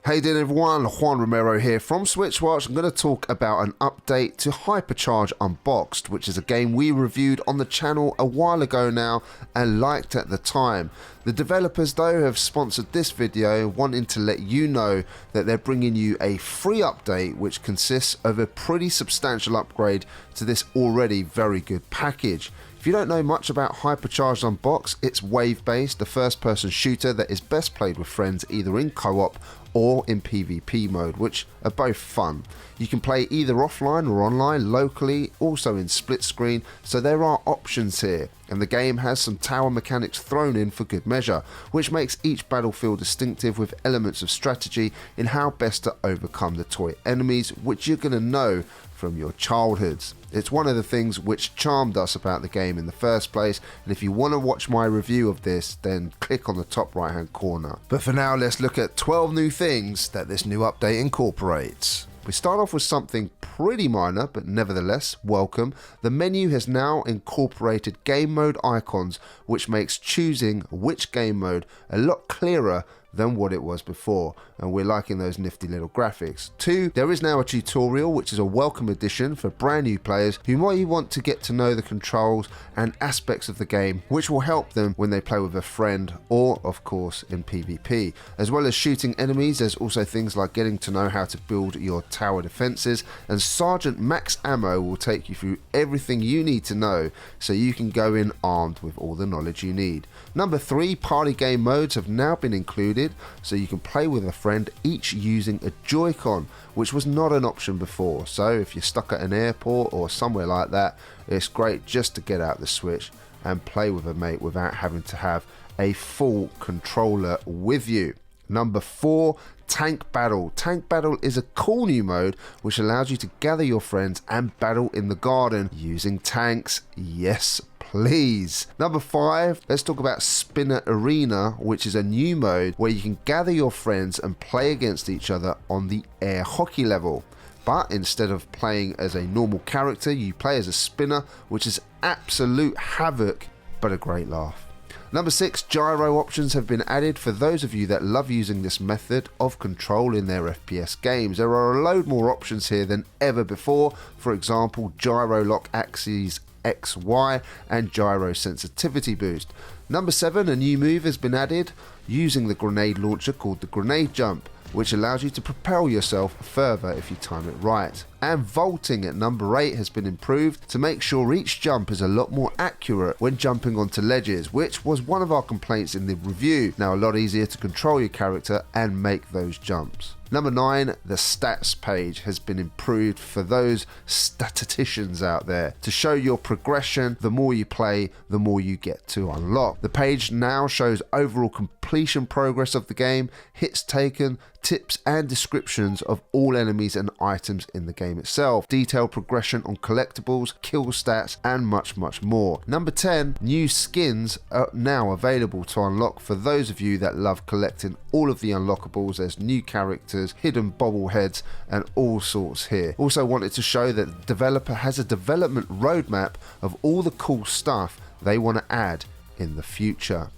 Hey there everyone, Juan Romero here from Switchwatch. I'm going to talk about an update to Hypercharge Unboxed, which is a game we reviewed on the channel a while ago now and liked at the time. The developers though have sponsored this video, wanting to let you know that they're bringing you a free update which consists of a pretty substantial upgrade to this already very good package. If you don't know much about Hypercharge Unboxed, it's wave-based, a first-person shooter that is best played with friends either in co-op or in PvP mode, which are both fun. You can play either offline or online, locally, also in split screen, so there are options here. And the game has some tower mechanics thrown in for good measure, which makes each battlefield distinctive with elements of strategy in how best to overcome the toy enemies, which you're going to know from your childhoods. It's one of the things which charmed us about the game in the first place, and if you want to watch my review of this, then click on the top right hand corner. But for now, let's look at 12 new things that this new update incorporates. We start off with something pretty minor, but nevertheless welcome. The menu has now incorporated game mode icons, which makes choosing which game mode a lot clearer than what it was before, and we're liking those nifty little graphics. 2, there is now a tutorial, which is a welcome addition for brand new players who might want to get to know the controls and aspects of the game, which will help them when they play with a friend or of course in PvP. As well as shooting enemies, there's also things like getting to know how to build your tower defenses, and Sergeant Max Ammo will take you through everything you need to know so you can go in armed with all the knowledge you need. Number 3, party game modes have now been included, so you can play with a friend, each using a Joy-Con, which was not an option before. So if you're stuck at an airport or somewhere like that, it's great just to get out the Switch and play with a mate without having to have a full controller with you. Number 4, Tank Battle. Tank Battle is a cool new mode which allows you to gather your friends and battle in the garden using tanks. Yes, please. Number 5, let's talk about Spinner Arena, which is a new mode where you can gather your friends and play against each other on the air hockey level. But instead of playing as a normal character, you play as a spinner, which is absolute havoc, but a great laugh. Number 6, gyro options have been added for those of you that love using this method of control in their FPS games. There are a load more options here than ever before. For example, gyro lock axes XY and gyro sensitivity boost. Number 7, a new move has been added using the grenade launcher called the grenade jump, which allows you to propel yourself further if you time it right. And vaulting at number 8 has been improved to make sure each jump is a lot more accurate when jumping onto ledges, which was one of our complaints in the review. Now a lot easier to control your character and make those jumps. Number 9, the stats page has been improved for those statisticians out there to show your progression. The more you play, the more you get to unlock. The page now shows overall completion progress of the game, hits taken, tips and descriptions of all enemies and items in the game itself, detailed progression on collectibles, kill stats and much more. Number 10, new skins are now available to unlock for those of you that love collecting all of the unlockables. There's new characters, hidden bobbleheads and all sorts here. Also wanted to show that the developer has a development roadmap of all the cool stuff they want to add in the future.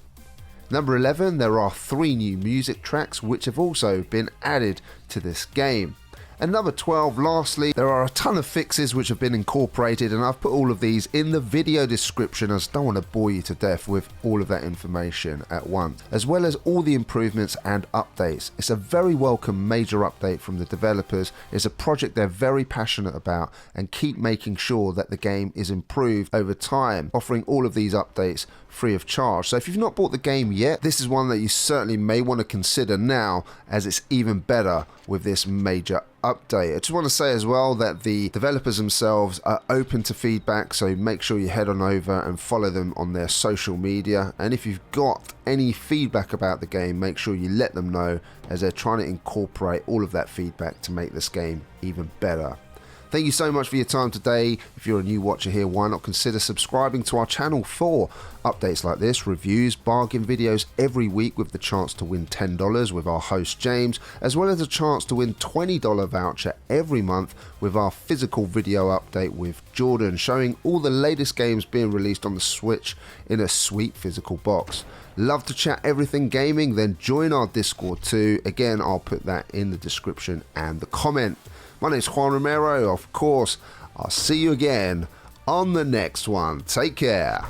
Number 11, there are 3 new music tracks which have also been added to this game. And number 12, lastly, there are a ton of fixes which have been incorporated, and I've put all of these in the video description as I don't want to bore you to death with all of that information at once, as well as all the improvements and updates. It's a very welcome major update from the developers. It's a project they're very passionate about and keep making sure that the game is improved over time, offering all of these updates free of charge. So if you've not bought the game yet, this is one that you certainly may want to consider now, as it's even better with this major update. I just want to say as well that the developers themselves are open to feedback, so make sure you head on over and follow them on their social media, and if you've got any feedback about the game, make sure you let them know, as they're trying to incorporate all of that feedback to make this game even better. Thank you so much for your time today. If you're a new watcher here, why not consider subscribing to our channel for updates like this, reviews, bargain videos every week with the chance to win $10 with our host James, as well as a chance to win $20 voucher every month with our physical video update with Jordan, showing all the latest games being released on the Switch in a sweet physical box. Love to chat everything gaming? Then join our Discord too. Again, I'll put that in the description and the comment. My name's Juan Romero, of course. I'll see you again on the next one. Take care.